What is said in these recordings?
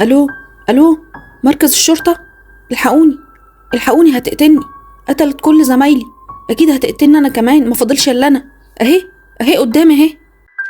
الو، الو، مركز الشرطة. الحقوني، الحقوني، هتقتلني، قتلت كل زمايلي، اكيد هتقتلني انا كمان، ما فاضلش الا انا. اهي، اهي قدامي اهي.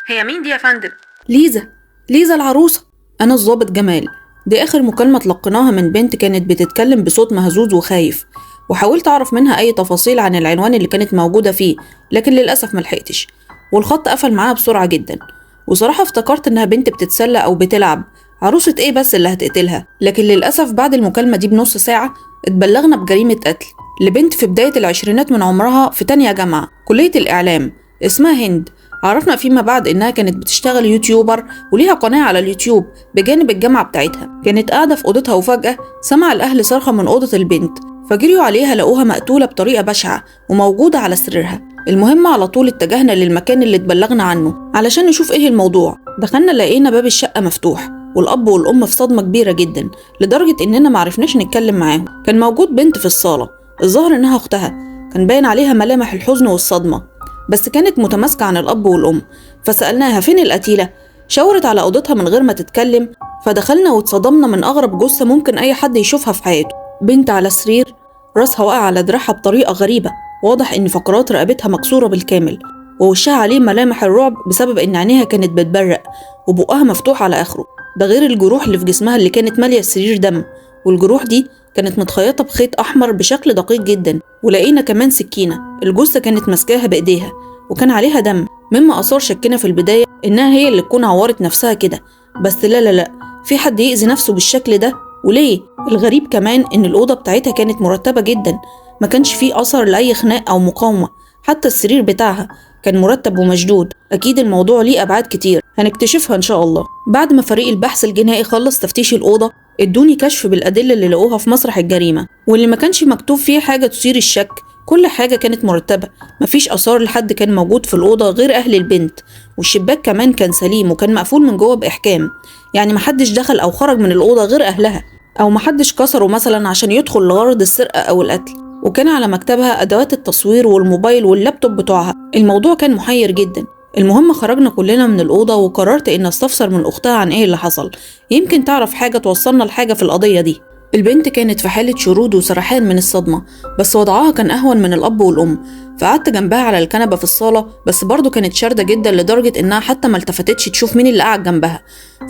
هي مين دي يا فندم؟ ليزا، ليزا العروسة. انا الضابط جمال. دي اخر مكالمة تلقيناها من بنت كانت بتتكلم بصوت مهزوز وخايف، وحاولت اعرف منها اي تفاصيل عن العنوان اللي كانت موجودة فيه، لكن للاسف ملحقتش، والخط قفل معاها بسرعة جدا. وصراحة افتكرت انها بنت بتتسلى او بتلعب، عروسة ايه بس اللي هتقتلها. لكن للاسف بعد المكالمة دي بنص ساعة اتبلغنا بجريمة قتل لبنت في بداية العشرينات من عمرها، في تانية جامعة كلية الإعلام، اسمها هند. عرفنا فيما بعد إنها كانت بتشتغل يوتيوبر وليها قناة على اليوتيوب بجانب الجامعة بتاعتها. كانت قاعدة في أوضتها وفجأة سمع الأهل صرخة من أوضة البنت، فجريوا عليها لقوها مقتولة بطريقة بشعة وموجودة على سريرها. المهم على طول اتجهنا للمكان اللي اتبلغنا عنه علشان نشوف ايه الموضوع. دخلنا لقينا باب الشقة مفتوح، والأب والأم في صدمة كبيرة جدا لدرجة إننا معرفناش نتكلم معاهم. كان موجود بنت في الصالة، الظاهر إنها أختها، كان باين عليها ملامح الحزن والصدمة، بس كانت متماسكة عن الأب والأم. فسألناها فين القتيلة، شاورت على أوضتها من غير ما تتكلم. فدخلنا واتصدمنا من أغرب جثة ممكن أي حد يشوفها في حياته. بنت على سرير، راسها واقع على دراعها بطريقة غريبة، واضح إن فقرات رقبتها مكسورة بالكامل، ووشها عليه ملامح الرعب بسبب إن عينيها كانت بتبرق وبقها مفتوح على آخره. ده غير الجروح اللي في جسمها اللي كانت مالية السرير دم، والجروح دي كانت متخيطة بخيط أحمر بشكل دقيق جدا. ولقينا كمان سكينة الجثة كانت ماسكاها بإيديها وكان عليها دم، مما أثار شكنا في البداية إنها هي اللي تكون عورت نفسها كده. بس لا لا لا، في حد يأذي نفسه بالشكل ده وليه؟ الغريب كمان إن الأوضة بتاعتها كانت مرتبة جدا، ما كانش فيه أثر لأي خناق أو مقاومة، حتى السرير بتاعها كان مرتب ومشدود. أكيد الموضوع ليه أبعاد كتير هنكتشفها إن شاء الله. بعد ما فريق البحث الجنائي خلص تفتيش الأوضة، ادوني كشف بالأدلة اللي لقوها في مسرح الجريمة، واللي ما كانش مكتوب فيه حاجة تثير الشك. كل حاجة كانت مرتبة، مفيش آثار لحد كان موجود في الأوضة غير أهل البنت، والشباك كمان كان سليم وكان مقفول من جوه بإحكام، يعني محدش دخل أو خرج من الأوضة غير أهلها، أو محدش كسره مثلا عشان يدخل لغرض السرقة أو القتل. وكان على مكتبها أدوات التصوير والموبايل واللابتوب بتوعها. الموضوع كان محير جدا. المهم خرجنا كلنا من الأوضة وقررت إن استفسر من أختها عن إيه اللي حصل، يمكن تعرف حاجة توصلنا لحاجة في القضية دي. البنت كانت في حالة شرود وسرحان من الصدمة، بس وضعها كان أهون من الأب والأم. فقعدت جنبها على الكنبة في الصالة، بس برضو كانت شاردة جدا لدرجة إنها حتى ما التفتتش تشوف مين اللي قاعد جنبها.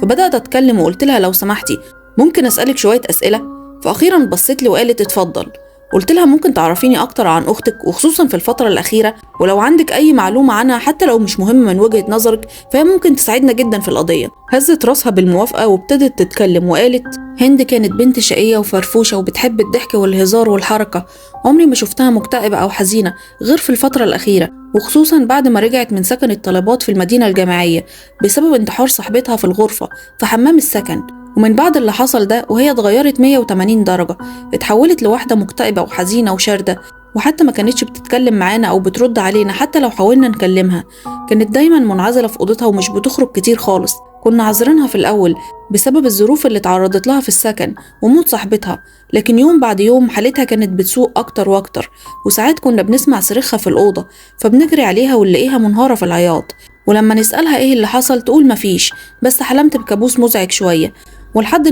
فبدأت أتكلم وقلت لها لو سمحتي ممكن أسألك شوية أسئلة؟ فأخيرا بصيت لي وقالت اتفضل. قلت لها ممكن تعرفيني أكتر عن أختك وخصوصا في الفترة الأخيرة، ولو عندك أي معلومة عنها حتى لو مش مهم من وجهة نظرك فهي ممكن تساعدنا جدا في القضية. هزت راسها بالموافقة وابتدت تتكلم وقالت هند كانت بنت شقية وفرفوشة وبتحب الضحك والهزار والحركة، عمري ما شفتها مكتئبة أو حزينة غير في الفترة الأخيرة، وخصوصا بعد ما رجعت من سكن الطالبات في المدينة الجامعية بسبب انتحار صاحبتها في الغرفة في حمام السكن. ومن بعد اللي حصل ده وهي اتغيرت 180 درجة، اتحولت لواحدة مكتئبة وحزينة وشاردة، وحتى ما كانتش بتتكلم معانا أو بترد علينا حتى لو حاولنا نكلمها. كانت دايما منعزلة في أوضتها ومش بتخرج كتير خالص. كنا عذرينها في الأول بسبب الظروف اللي تعرضت لها في السكن وموت صاحبتها، لكن يوم بعد يوم حالتها كانت بتسوء أكتر وأكتر، وساعات كنا بنسمع صريخها في الأوضة فبنجري عليها ونلاقيها منهارة في العياط، ولما نسألها إيه اللي حصل تقول مفيش، بس حلمت بكابوس مزعج شوية. ولحد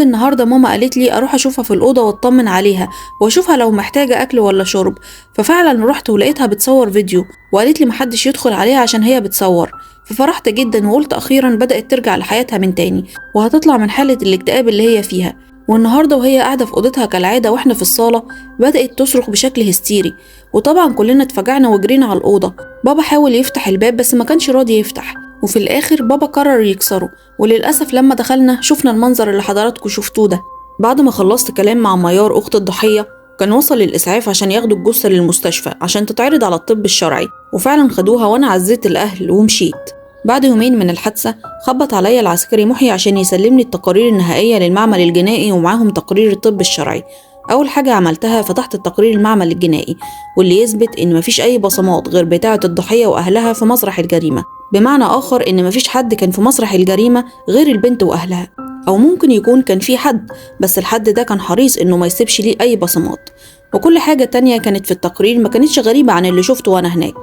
النهارده ماما قالت لي اروح اشوفها في الاوضه واطمن عليها واشوفها لو محتاجه اكل ولا شرب. ففعلا رحت ولقيتها بتصور فيديو، وقالت لي محدش يدخل عليها عشان هي بتصور. ففرحت جدا وقلت اخيرا بدات ترجع لحياتها من تاني وهتطلع من حاله الاكتئاب اللي هي فيها. والنهارده وهي قاعده في اوضتها كالعاده واحنا في الصاله بدات تصرخ بشكل هستيري، وطبعا كلنا اتفجعنا وجرينا على الاوضه. بابا حاول يفتح الباب بس ما كانش راضي يفتح، وفي الآخر بابا قرر يكسره، وللأسف لما دخلنا شفنا المنظر اللي حضراتكم شفتوه ده. بعد ما خلصت كلام مع ميار أخت الضحية كان وصل الإسعاف عشان ياخدوا الجثة للمستشفى عشان تتعرض على الطب الشرعي، وفعلا خدوها وأنا عزيت الأهل ومشيت. بعد يومين من الحادثة خبط عليا العسكري محي عشان يسلمني التقارير النهائية للمعمل الجنائي ومعاهم تقرير الطب الشرعي. أول حاجة عملتها فتحت التقرير المعمل الجنائي واللي يثبت إن مفيش أي بصمات غير بتاعة الضحية وأهلها في مسرح الجريمة، بمعنى آخر إن مفيش حد كان في مسرح الجريمة غير البنت وأهلها، أو ممكن يكون كان في حد بس الحد ده كان حريص إنه ما يسيبش ليه أي بصمات. وكل حاجة تانية كانت في التقرير ما كانتش غريبة عن اللي شفته وأنا هناك.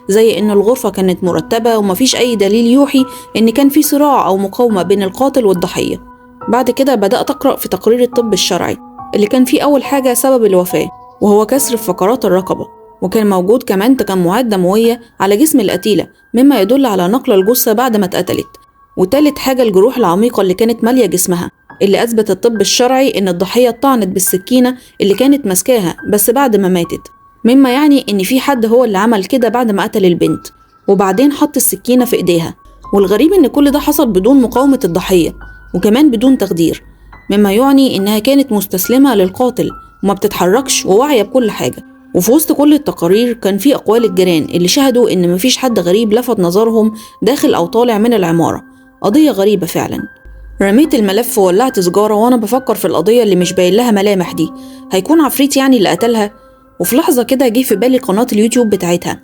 زي إن الغرفة كانت مرتبة ومفيش أي دليل يوحي إن كان في صراع أو مقاومة بين القاتل والضحية. بعد كده بدأت أقرأ في تقرير الطب الشرعي اللي كان فيه أول حاجة سبب الوفاة وهو كسر في فقرات الرقبة، وكان موجود كمان تجمعات دموية على جسم القتيلة مما يدل على نقل الجثة بعد ما اتقتلت. وتالت حاجة الجروح العميقة اللي كانت مالية جسمها، اللي أثبت الطب الشرعي إن الضحية اتطعنت بالسكينة اللي كانت ماسكاها بس بعد ما ماتت، مما يعني إن في حد هو اللي عمل كده بعد ما قتل البنت وبعدين حط السكينة في إيديها. والغريب إن كل ده حصل بدون مقاومة الضحية وكمان بدون تخدير، مما يعني إنها كانت مستسلمة للقاتل وما بتتحركش وواعية بكل حاجة. وفي وسط كل التقارير كان في أقوال الجيران اللي شهدوا إن مفيش حد غريب لفت نظرهم داخل أو طالع من العمارة. قضية غريبة فعلا. رميت الملف وولعت سجارة وأنا بفكر في القضية اللي مش باين لها ملامح دي، هيكون عفريت يعني اللي قتلها؟ وفي لحظة كده جه في بالي قناة اليوتيوب بتاعتها.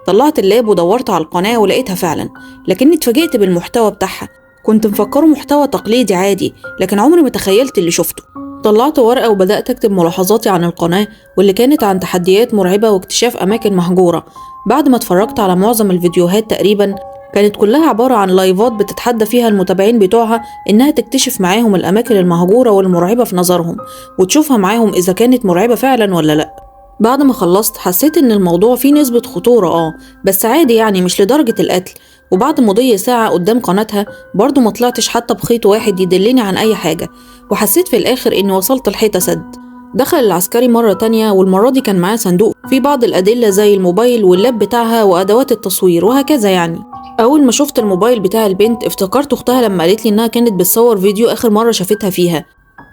طلعت اللاب ودورت على القناة ولقيتها فعلا، لكني اتفاجئت بالمحتوى بتاعها. كنت مفكره محتوى تقليدي عادي، لكن عمري ما تخيلت اللي شفته. طلعت ورقة وبدأت أكتب ملاحظاتي عن القناة واللي كانت عن تحديات مرعبة واكتشاف أماكن مهجورة. بعد ما اتفرجت على معظم الفيديوهات تقريبا كانت كلها عبارة عن لايفات بتتحدى فيها المتابعين بتوعها إنها تكتشف معاهم الأماكن المهجورة والمرعبة في نظرهم وتشوفها معاهم إذا كانت مرعبة فعلا ولا لأ. بعد ما خلصت حسيت إن الموضوع فيه نسبة خطورة بس عادي يعني مش لدرجة القتل. وبعد مضي ساعة قدام قناتها برضو ما طلعتش حتى بخيط واحد يدلني عن أي حاجة، وحسيت في الآخر إني وصلت الحيطة سد. دخل العسكري مرة تانية والمرة دي كان معاه صندوق فيه بعض الأدلة زي الموبايل واللاب بتاعها وأدوات التصوير وهكذا يعني. أول ما شفت الموبايل بتاع البنت افتكرت أختها لما قالت لي إنها كانت بتصور فيديو آخر مرة شافتها فيها،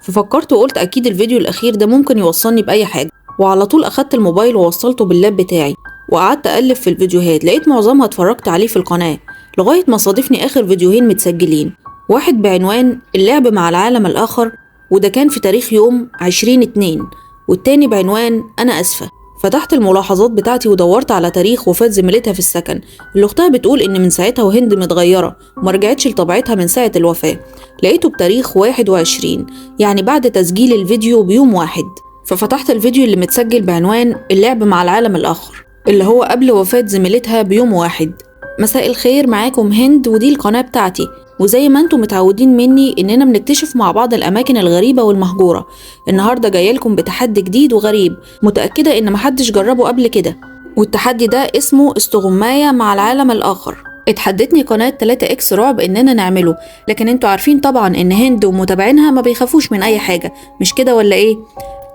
ففكرت وقلت أكيد الفيديو الأخير ده ممكن يوصلني بأي حاجة، وعلى طول أخدت الموبايل ووصلته باللاب بتاعي وقعدت أقلب في الفيديوهات. لقيت معظمها اتفرجت عليه في القناة لغاية ما صادفني آخر فيديوهين متسجلين، واحد بعنوان اللعب مع العالم الآخر وده كان في تاريخ يوم 20/2، والتاني بعنوان أنا أسفة. فتحت الملاحظات بتاعتي ودورت على تاريخ وفاة زميلتها في السكن اللي أختها بتقول إن من ساعتها وهند متغيرة ومرجعتش لطبيعتها من ساعة الوفاة. لقيته بتاريخ 21، يعني بعد تسجيل الفيديو بيوم واحد. ففتحت الفيديو اللي متسجل بعنوان اللعب مع العالم الآخر اللي هو قبل وفاة زميلتها بيوم واحد. مساء الخير، معاكم هند ودي القناة بتاعتي، وزي ما انتم متعودين مني اننا بنكتشف مع بعض الاماكن الغريبة والمهجورة. النهاردة جايلكم بتحدي جديد وغريب متأكدة ان محدش جربه قبل كده، والتحدي ده اسمه استغماية مع العالم الآخر. اتحدتني قناة 3X رعب اننا نعمله، لكن انتوا عارفين طبعا ان هند ومتابعينها ما بيخافوش من اي حاجة، مش كده ولا ايه؟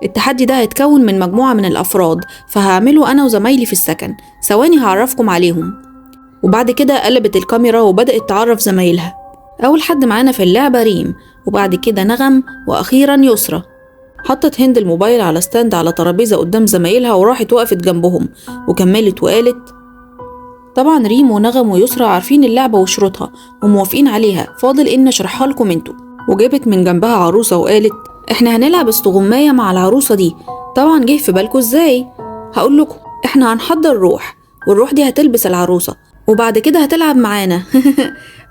التحدي ده هيتكون من مجموعة من الافراد، فهعمله انا وزمايلي في السكن. ثواني هعرفكم عليهم. وبعد كده قلبت الكاميرا وبدأت تعرف زمايلها. أول حد معانا في اللعبة ريم، وبعد كده نغم، وأخيرا يسرى. حطت هند الموبايل على ستاند على ترابيزة قدام زمايلها وراحت وقفت جنبهم وكملت وقالت طبعا ريم ونغم ويسرى عارفين اللعبة وشروطها وموافقين عليها، فاضل إن أشرحها لكم انتوا. وجابت من جنبها عروسة وقالت احنا هنلعب استغماية مع العروسة دي. طبعا جه في بالكوا ازاي؟ هقول لكم، احنا هنحضر روح، والروح دي هتلبس العروسة وبعد كده هتلعب معانا.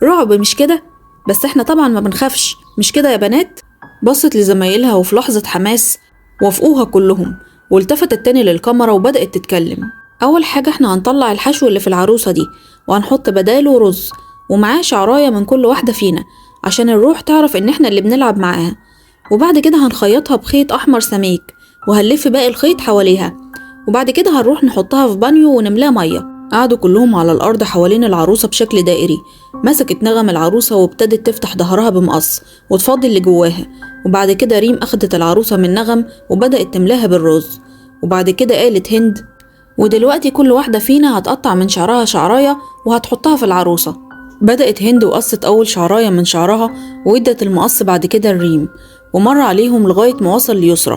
رعب مش كده؟ بس احنا طبعا ما بنخافش، مش كده يا بنات؟ بصت لزمايلها وفي لحظة حماس وافقوها كلهم، والتفتت تاني للكاميرا وبدأت تتكلم. أول حاجة احنا هنطلع الحشو اللي في العروسة دي وهنحط بداله رز ومعاه شعراية من كل واحدة فينا عشان الروح تعرف ان احنا اللي بنلعب معاها. وبعد كده هنخيطها بخيط أحمر سميك وهنلف باقي الخيط حواليها، وبعد كده هنروح نحطها في بانيو ونملاه مية. قعدوا كلهم على الأرض حوالين العروسة بشكل دائري. مسكت نغم العروسة وابتدت تفتح ظهرها بمقص وتفضي اللي جواها، وبعد كده ريم أخدت العروسة من نغم وبدأت تملاها بالرز. وبعد كده قالت هند ودلوقتي كل واحدة فينا هتقطع من شعرها شعراية وهتحطها في العروسة. بدأت هند وقصت أول شعراية من شعرها وادت المقص بعد كده الريم ومر عليهم لغاية ما وصل ليسرى.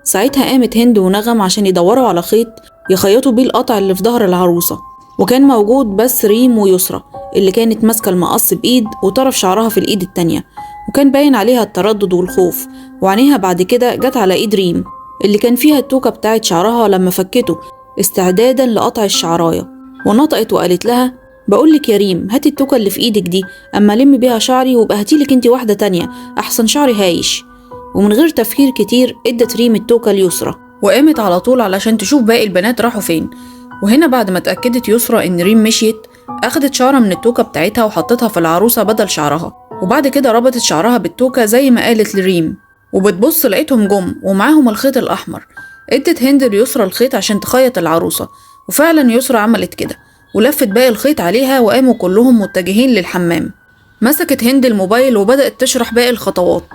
ساعتها قامت هند ونغم عشان يدوروا على خيط يخيطوا بيه القطع اللي في ظهر العروسة، وكان موجود بس ريم ويسرى اللي كانت ماسكة المقص بإيد وطرف شعرها في الإيد التانية، وكان باين عليها التردد والخوف. وعينيها بعد كده جت على إيد ريم اللي كان فيها التوكة بتاعت شعرها لما فكته استعدادا لقطع الشعراية، ونطقت وقالت لها بقولك يا ريم هاتي التوكة اللي في إيدك دي أما لم بيها شعري وبقى هاتيلك انتي واحدة تانية أحسن شعري هايش. ومن غير تفكير كتير ادت ريم التوكة ليسرى وقامت على طول علشان تشوف باقي البنات راحوا فين. وهنا بعد ما اتأكدت يسرا إن ريم مشيت، أخدت شعرة من التوكة بتاعتها وحطتها في العروسة بدل شعرها، وبعد كده ربطت شعرها بالتوكة زي ما قالت لريم. وبتبص لقيتهم جم ومعاهم الخيط الأحمر. ادت هند ليسرا الخيط عشان تخيط العروسة، وفعلا يسرا عملت كده ولفت باقي الخيط عليها، وقاموا كلهم متجهين للحمام. مسكت هند الموبايل وبدأت تشرح باقي الخطوات.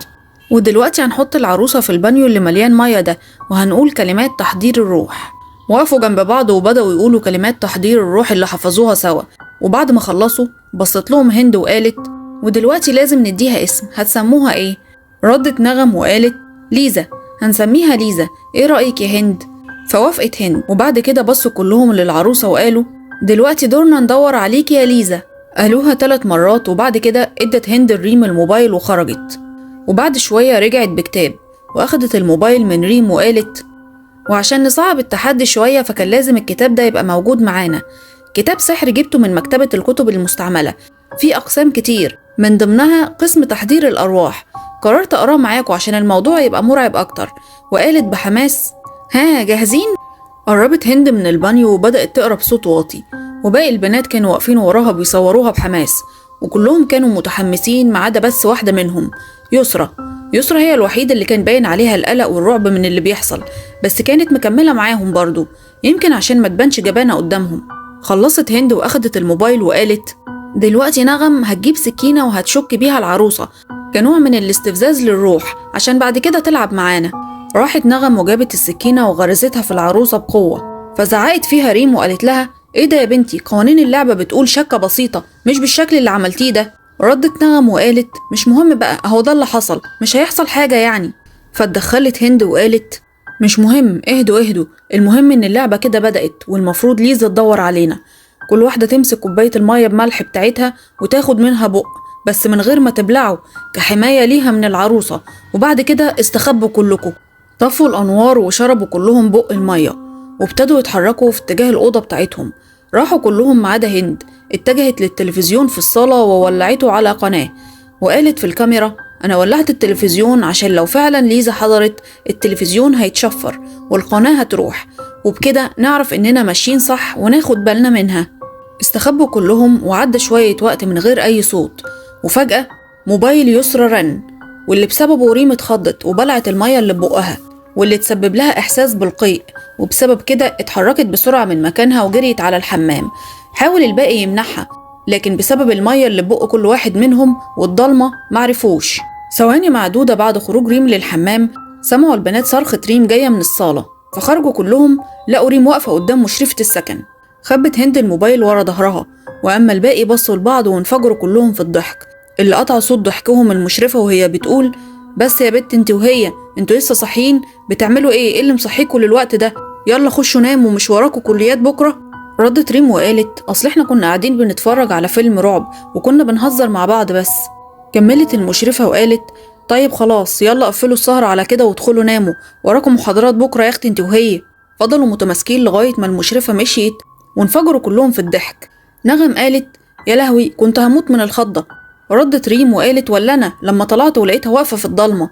ودلوقتي هنحط العروسة في البانيو اللي مليان مية ده، وهنقول كلمات تحضير الروح. وقفوا جنب بعض وبدأوا يقولوا كلمات تحضير الروح اللي حفظوها سوا. وبعد ما خلصوا بصت لهم هند وقالت: ودلوقتي لازم نديها اسم، هتسموها ايه؟ ردت نغم وقالت: ليزا، هنسميها ليزا، ايه رأيك يا هند؟ فوافقت هند. وبعد كده بصوا كلهم للعروسة وقالوا: دلوقتي دورنا ندور عليك يا ليزا. قالوها 3 مرات، وبعد كده ادت هند ريم الموبايل وخرجت. وبعد شوية رجعت بكتاب واخدت الموبايل من ريم وقالت: وعشان نصعب التحدي شوية فكان لازم الكتاب ده يبقى موجود معانا. كتاب سحر جبته من مكتبة الكتب المستعملة، فيه أقسام كتير من ضمنها قسم تحضير الأرواح. قررت أقراه معاكم عشان الموضوع يبقى مرعب أكتر. وقالت بحماس: ها جاهزين؟ قربت هند من البانيو وبدأت تقرا بصوت واطي، وباقي البنات كانوا واقفين وراها بيصوروها بحماس، وكلهم كانوا متحمسين ما عدا بس واحدة منهم، يسرا. يسرا هي الوحيدة اللي كان باين عليها القلق والرعب من اللي بيحصل، بس كانت مكملة معاهم برضو، يمكن عشان ما تبانش جبانة قدامهم. خلصت هند واخدت الموبايل وقالت: دلوقتي نغم هتجيب سكينة وهتشك بيها العروسة كنوع من الاستفزاز للروح عشان بعد كده تلعب معانا. راحت نغم وجابت السكينة وغرزتها في العروسة بقوة، فزعقت فيها ريم وقالت لها: ايه ده يا بنتي، قوانين اللعبة بتقول شكة بسيطة مش بالشكل اللي عملتيه ده. ردت نغم وقالت: مش مهم بقى، اهو ده اللي حصل، مش هيحصل حاجة يعني. فاتدخلت هند وقالت: مش مهم، اهدوا، المهم ان اللعبة كده بدأت، والمفروض ليزا تدور علينا. كل واحدة تمسك كوباية المية بملح بتاعتها وتاخد منها بق، بس من غير ما تبلعوا، كحماية ليها من العروسة. وبعد كده استخبوا كلكم. طفوا الأنوار وشربوا كلهم بق المية، وابتدوا يتحركوا في اتجاه الأوضة بتاعتهم. راحوا كلهم ما عدا هند، اتجهت للتلفزيون في الصالة وولعته على قناة، وقالت في الكاميرا: أنا ولعت التلفزيون عشان لو فعلا ليزا حضرت التلفزيون هيتشفر والقناة هتروح، وبكده نعرف إننا ماشيين صح وناخد بالنا منها. استخبوا كلهم وعدى شوية وقت من غير أي صوت، وفجأة موبايل يسرا رن، واللي بسببه ريم اتخضت وبلعت المية اللي ببقها، واللي تسبب لها إحساس بالقيء، وبسبب كده اتحركت بسرعة من مكانها وجريت على الحمام. حاول الباقي يمنعها، لكن بسبب المية اللي ببق كل واحد منهم والضلمة معرفوش. ثواني معدودة بعد خروج ريم للحمام سمعوا البنات صرخة ريم جاية من الصالة، فخرجوا كلهم لقوا ريم واقفة قدام مشرفة السكن. خبت هند الموبايل ورا ظهرها، وأما الباقي بصوا لبعض وانفجروا كلهم في الضحك، اللي قطع صوت ضحكهم المشرفة وهي بتقول: بس يا بت انت وهي، انتوا لسه صاحيين؟ بتعملوا ايه اللي مصحيكوا للوقت ده؟ يلا خشوا ناموا، مش وراكوا كليات بكرة؟ ردت ريم وقالت: اصل احنا كنا قاعدين بنتفرج على فيلم رعب وكنا بنهزر مع بعض بس. كملت المشرفة وقالت: طيب خلاص، يلا قفلوا السهرة على كده وادخلوا ناموا، وراكم محاضرات بكرة يا اختي انت وهي. فضلوا متماسكين لغاية ما المشرفة مشيت وانفجروا كلهم في الضحك. نغم قالت: يا لهوي، كنت هموت من الخضة. ردت ريم وقالت: ولا أنا لما طلعت ولقيتها واقفة في الضلمة.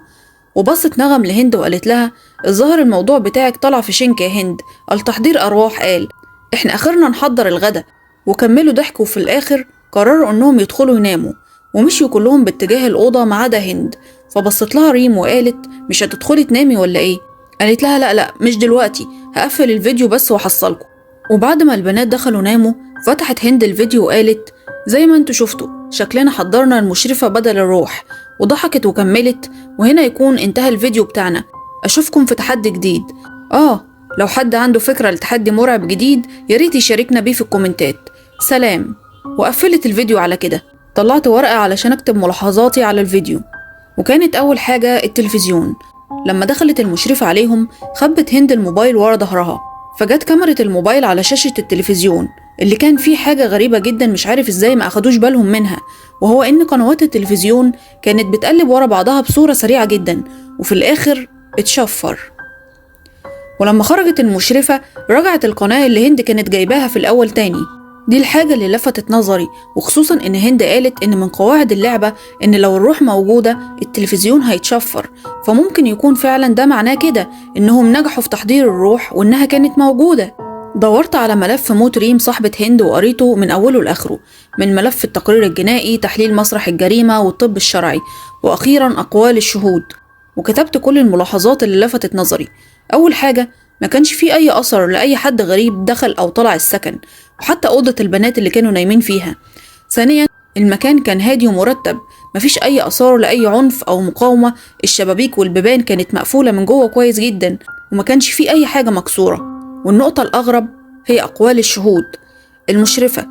وبصت نغم لهند وقالت لها: الظاهر الموضوع بتاعك طلع في شنك يا هند، التحضير أرواح قال احنا آخرنا نحضر الغدا. وكملوا ضحك، وفي الآخر قرروا إنهم يدخلوا يناموا، ومشيوا كلهم باتجاه الأوضة ما عدا هند. فبصت لها ريم وقالت: مش هتدخلي تنامي ولا إيه؟ قالت لها: لا مش دلوقتي، هقفل الفيديو بس وحصلكم. وبعد ما البنات دخلوا ناموا فتحت هند الفيديو وقالت: زي ما انتوا شفتوا شكلنا حضرنا المشرفة بدل الروح. وضحكت وكملت: وهنا يكون انتهى الفيديو بتاعنا، أشوفكم في تحدي جديد. لو حد عنده فكرة لتحدي مرعب جديد ياريت يشاركنا بيه في الكومنتات. سلام. وقفلت الفيديو على كده. طلعت ورقة علشان أكتب ملاحظاتي على الفيديو، وكانت أول حاجة التلفزيون. لما دخلت المشرفة عليهم خبت هند الموبايل ورا ظهرها، فجت كاميرا الموبايل على شاشة التلفزيون اللي كان فيه حاجة غريبة جدا مش عارف ازاي ما أخدوش بالهم منها، وهو إن قنوات التلفزيون كانت بتقلب ورا بعضها بصورة سريعة جدا، وفي الآخر اتشفر. ولما خرجت المشرفة رجعت القناة اللي هند كانت جايباها في الأول تاني. دي الحاجة اللي لفتت نظري، وخصوصا إن هند قالت إن من قواعد اللعبة إن لو الروح موجودة التلفزيون هيتشفر، فممكن يكون فعلا ده معناه كده إنهم نجحوا في تحضير الروح وإنها كانت موجودة. دورت على ملف موت ريم صاحبة هند وقريته من أوله لآخره، من ملف التقرير الجنائي، تحليل مسرح الجريمة والطب الشرعي، وأخيرا أقوال الشهود، وكتبت كل الملاحظات اللي لفتت نظري. أول حاجة، ما كانش فيه أي أثر لأي حد غريب دخل أو طلع السكن، وحتى أوضة البنات اللي كانوا نايمين فيها. ثانيا، المكان كان هادي ومرتب، مفيش أي آثار لأي عنف أو مقاومة، الشبابيك والبيبان كانت مقفولة من جوه كويس جدا، وما كانش فيه أي حاجة مكسورة. والنقطة الأغرب هي أقوال الشهود. المشرفة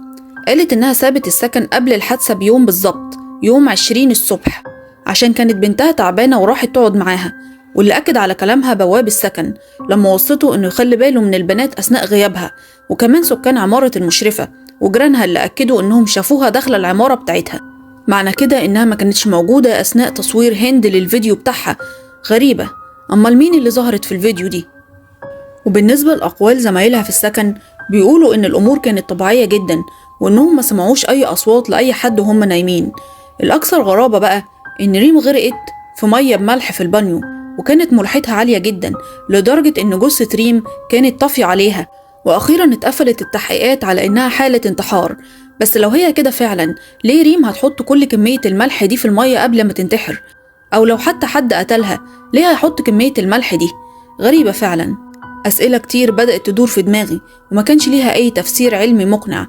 قالت إنها سابت السكن قبل الحادثة بيوم بالظبط، يوم 20 الصبح، عشان كانت بنتها تعبانة وراحت تقعد معاها. واللي أكد على كلامها بواب السكن لما وصته إنه يخلي باله من البنات أثناء غيابها، وكمان سكان عمارة المشرفة وجيرانها اللي أكدوا إنهم شافوها داخل العمارة بتاعتها. معنى كده إنها ما كانتش موجودة أثناء تصوير هند للفيديو بتاعها. غريبة، أمال مين اللي ظهرت في الفيديو دي؟ وبالنسبة لأقوال زمايلها في السكن، بيقولوا إن الأمور كانت طبيعية جدا، وإنهم ما سمعوش أي أصوات لأي حد وهم نايمين. الأكثر غرابة بقى إن ريم غرقت في مية بملح في البانيو، وكانت ملوحتها عالية جدا لدرجة إن جثة ريم كانت طافية عليها. وأخيرا اتقفلت التحقيقات على إنها حالة انتحار. بس لو هي كده فعلا، ليه ريم هتحط كل كمية الملح دي في المية قبل ما تنتحر؟ أو لو حتى حد قتلها، ليه هيحط كمية الملح دي؟ غريبة فعلا. أسئلة كتير بدأت تدور في دماغي، وما كانش ليها أي تفسير علمي مقنع.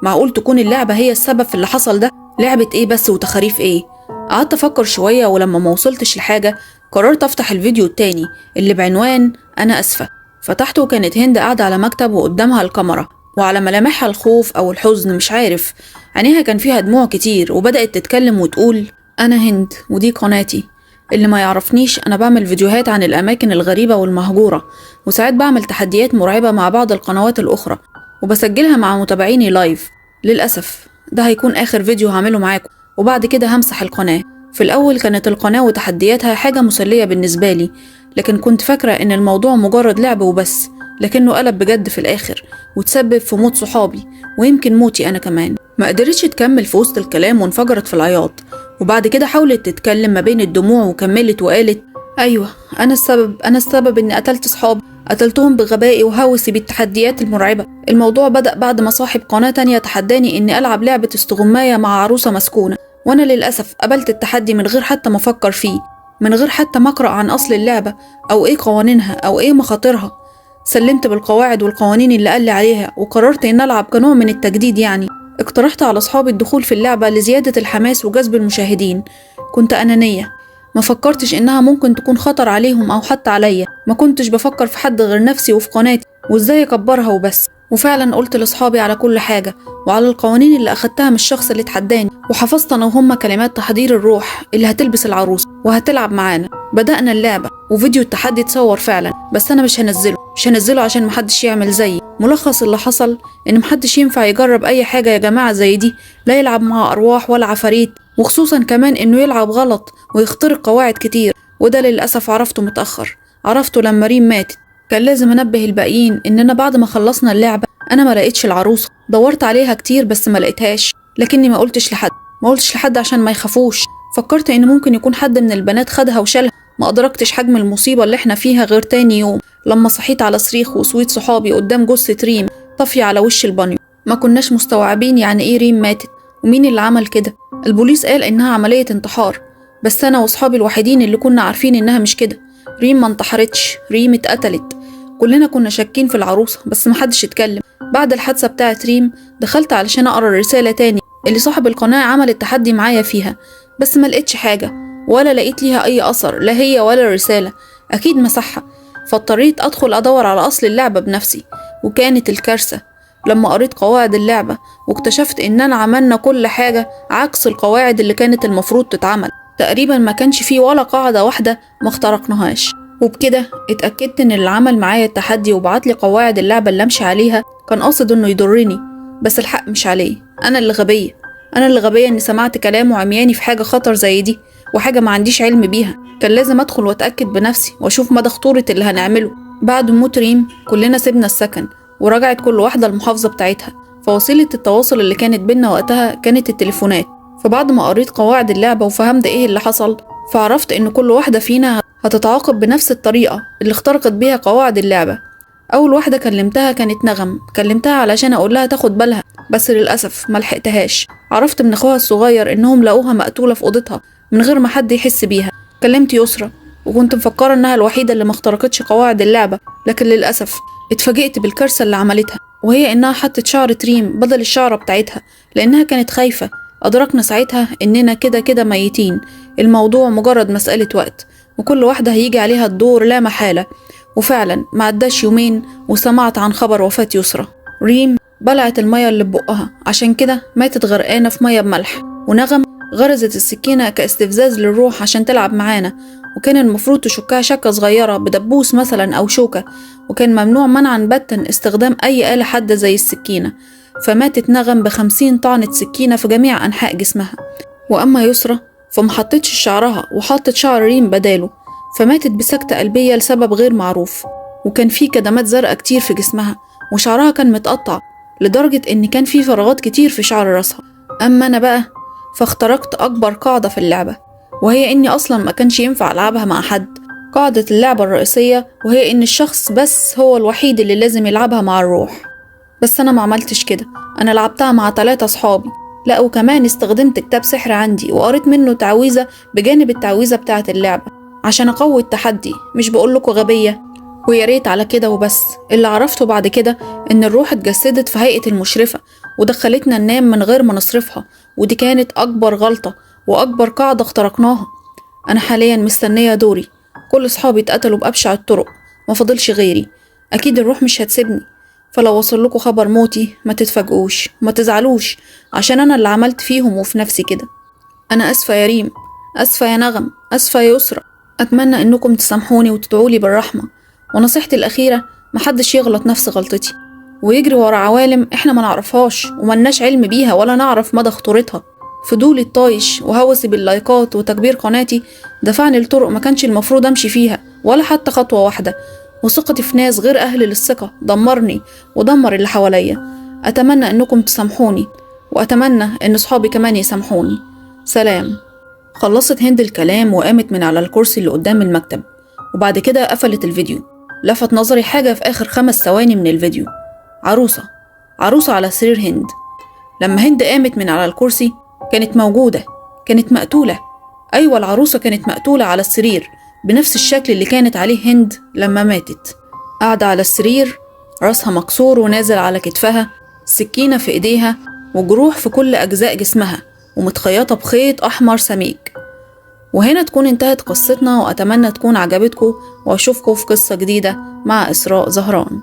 معقول تكون اللعبة هي السبب في اللي حصل ده؟ لعبة إيه بس وتخاريف إيه؟ قعدت أفكر شوية، ولما ما وصلتش لحاجة قررت أفتح الفيديو التاني اللي بعنوان أنا أسفة. فتحته وكانت هند قاعدة على مكتب وقدامها الكاميرا، وعلى ملامحها الخوف أو الحزن مش عارف، عينيها كان فيها دموع كتير، وبدأت تتكلم وتقول: أنا هند ودي قناتي. اللي ما يعرفنيش، أنا بعمل فيديوهات عن الأماكن الغريبة والمهجورة، وساعات بعمل تحديات مرعبة مع بعض القنوات الأخرى، وبسجلها مع متابعيني لايف. للأسف ده هيكون آخر فيديو هعمله معاكم، وبعد كده همسح القناة. في الأول كانت القناة وتحدياتها حاجة مسلية بالنسبة لي، لكن كنت فاكرة إن الموضوع مجرد لعب وبس، لكنه قلب بجد في الآخر، وتسبب في موت صحابي، ويمكن موتي أنا كمان. ما قدرتش تكمل في وسط الكلام وانفجرت في العياط، وبعد كده حاولت تتكلم ما بين الدموع وكملت وقالت: أيوة، أنا السبب إني قتلت صحابي، قتلتهم بغبائي وهوسي بالتحديات المرعبة. الموضوع بدأ بعد ما صاحب قناة تانية تحداني إني ألعب لعبة استغماية مع عروسة مسكونة، وأنا للأسف قبلت التحدي من غير حتى ما أفكر فيه، من غير حتى ما أقرأ عن أصل اللعبة أو إيه قوانينها أو إيه مخاطرها. سلمت بالقواعد والقوانين اللي قال لي عليها، وقررت إن ألعب كنوع من التجديد يعني. اقترحت على أصحابي الدخول في اللعبة لزيادة الحماس وجذب المشاهدين. كنت أنانية، ما فكرتش إنها ممكن تكون خطر عليهم أو حتى عليا. ما كنتش بفكر في حد غير نفسي وفي قناتي وإزاي أكبرها وبس. وفعلا قلت لأصحابي على كل حاجة، وعلى القوانين اللي أخدتها من الشخص اللي اتحداني، وحفظت أنا وهم كلمات تحضير الروح اللي هتلبس العروس وهتلعب معانا. بدأنا اللعبة، وفيديو التحدي اتصور فعلا، بس أنا مش هنزله عشان محدش يعمل زيي. ملخص اللي حصل إن محدش ينفع يجرب أي حاجة يا جماعة زي دي، لا يلعب مع أرواح ولا عفاريت، وخصوصا كمان إنه يلعب غلط ويخترق قواعد كتير. وده للأسف عرفته متأخر، عرفته لما ريم ماتت. كان لازم أنبه الباقيين إننا بعد ما خلصنا اللعبة أنا ما لقيتش العروسة. دورت عليها كتير بس ما لقيتهاش، لكني ما قلتش لحد عشان ما يخافوش. فكرت إن ممكن يكون حد من البنات خدها وشالها. ما أدركتش حجم المصيبة اللي احنا فيها غير تاني يوم، لما صحيت على صريخ وصويت صحابي قدام جثة ريم طافية على وش البانيو. ما كناش مستوعبين يعني إيه ريم ماتت ومين اللي عمل كده. البوليس قال إنها عملية انتحار، بس أنا وصحابي الوحيدين اللي كنا عارفين إنها مش كده. ريم ما انتحرتش، ريم اتقتلت. كلنا كنا شاكين في العروسة بس محدش اتكلم. بعد الحادثة بتاعت ريم دخلت علشان أقرأ الرسالة تاني اللي صاحب القناة عمل التحدي معايا فيها، بس ما لقيتش حاجة ولا لقيت ليها أي أثر، لا هي ولا الرسالة، أكيد مسحها. فاضطريت أدخل أدور على أصل اللعبة بنفسي، وكانت الكارثة لما قريت قواعد اللعبة واكتشفت إننا عملنا كل حاجة عكس القواعد اللي كانت المفروض تتعمل. تقريبا ما كانش فيه ولا قاعدة واحدة ما اخترقناهاش. وبكده اتأكدت إن اللي عمل معايا التحدي وبعتلي قواعد اللعبة اللي أمشي عليها كان قاصد إنه يضرني، بس الحق مش عليه. أنا اللي غبية إني سمعت كلامه وعمياني في حاجة خطر زي دي، وحاجة ما عنديش علم بيها. كان لازم أدخل وأتأكد بنفسي وأشوف مدى خطورة اللي هنعمله. بعد موت ريم كلنا سيبنا السكن ورجعت كل واحدة المحافظة بتاعتها، فوسيلة التواصل اللي كانت بينا وقتها كانت التليفونات. فبعد ما قريت قواعد اللعبة وفهمت إيه اللي حصل، فعرفت إن كل واحدة فينا هتتعاقب بنفس الطريقة اللي اخترقت بيها قواعد اللعبة. أول واحدة كلمتها كانت نغم، كلمتها علشان أقول لها تاخد بالها، بس للأسف ملحقتهاش. عرفت من أخوها الصغير إنهم لقوها مقتولة في أوضتها من غير ما حد يحس بيها. كلمت يسرا وكنت مفكرة إنها الوحيدة اللي مخترقتش قواعد اللعبة، لكن للأسف اتفاجئت بالكارثة اللي عملتها، وهي إنها حطت شعر ريم بدل الشعرة بتاعتها لأنها كانت خايفة. أدركنا ساعتها إننا كده كده ميتين، الموضوع مجرد مسألة وقت، وكل واحدة هيجي عليها الدور لا محالة. وفعلا ما عداش يومين وسمعت عن خبر وفاة يسرا. ريم بلعت المية اللي ببقها، عشان كده ماتت غرقانة في مية بملح. ونغم غرزت السكينة كاستفزاز للروح عشان تلعب معانا، وكان المفروض تشكها شكة صغيرة بدبوس مثلا أو شوكة، وكان ممنوع منعا باتا استخدام أي آلة حادة زي السكينة. فماتت نغم ب50 طعنة سكينة في جميع أنحاء جسمها. وأما يسرا فمحطتش شعرها وحطت شعر ريم بداله، فماتت بسكتة قلبية لسبب غير معروف. وكان في كدمات زرقاء كتير في جسمها، وشعرها كان متقطع لدرجة إن كان في فراغات كتير في شعر راسها. أما أنا بقى فاخترقت أكبر قاعدة في اللعبة، وهي إني أصلا ما كانش ينفع ألعبها مع حد، قاعدة اللعبة الرئيسية، وهي إن الشخص بس هو الوحيد اللي لازم يلعبها مع الروح. بس أنا ما عملتش كده، أنا لعبتها مع 3 صحابي. لا وكمان استخدمت كتاب سحر عندي وقريت منه تعويذة بجانب التعويذة بتاعة اللعبة عشان أقوي التحدي. مش بقولكوا غبية؟ ويا ريت على كده وبس. اللي عرفته بعد كده إن الروح اتجسدت في هيئة المشرفة ودخلتنا ننام من غير ما نصرفها، ودي كانت أكبر غلطة وأكبر قاعدة اخترقناها. أنا حاليا مستنية دوري، كل صحابي اتقتلوا بأبشع الطرق، ما فضلش غيري. أكيد الروح مش هتسيبني، فلو وصل لكم خبر موتي ما تتفاجئوش وما تزعلوش، عشان أنا اللي عملت فيهم وفي نفسي كده. أنا أسفة يا ريم، أسفة يا نغم، أسفة يا يسرا. أتمنى إنكم تسامحوني وتدعولي بالرحمة. ونصيحتي الأخيرة، محدش يغلط نفس غلطتي ويجري ورا عوالم إحنا ما نعرفهاش وملناش علم بيها ولا نعرف مدى خطورتها. فضولي الطايش وهوسي باللايكات وتكبير قناتي دفعني لطرق ما كانش المفروض أمشي فيها ولا حتى خطوة واحدة، وثقتي في ناس غير أهل للثقة دمرني ودمر اللي حواليا. أتمنى إنكم تسامحوني، وأتمنى إن صحابي كمان يسامحوني. سلام. خلصت هند الكلام وقامت من على الكرسي اللي قدام المكتب، وبعد كده قفلت الفيديو. لفت نظري حاجة في آخر 5 ثواني من الفيديو، عروسة على سرير هند. لما هند قامت من على الكرسي كانت موجودة، كانت مقتولة. أيوة، العروسة كانت مقتولة على السرير بنفس الشكل اللي كانت عليه هند لما ماتت، قاعدة على السرير، راسها مكسور ونازل على كتفها، سكينة في إيديها وجروح في كل أجزاء جسمها ومتخيطة بخيط أحمر سميك. وهنا تكون انتهت قصتنا، وأتمنى تكون عجبتكم، وأشوفكم في قصة جديدة مع إسراء زهران.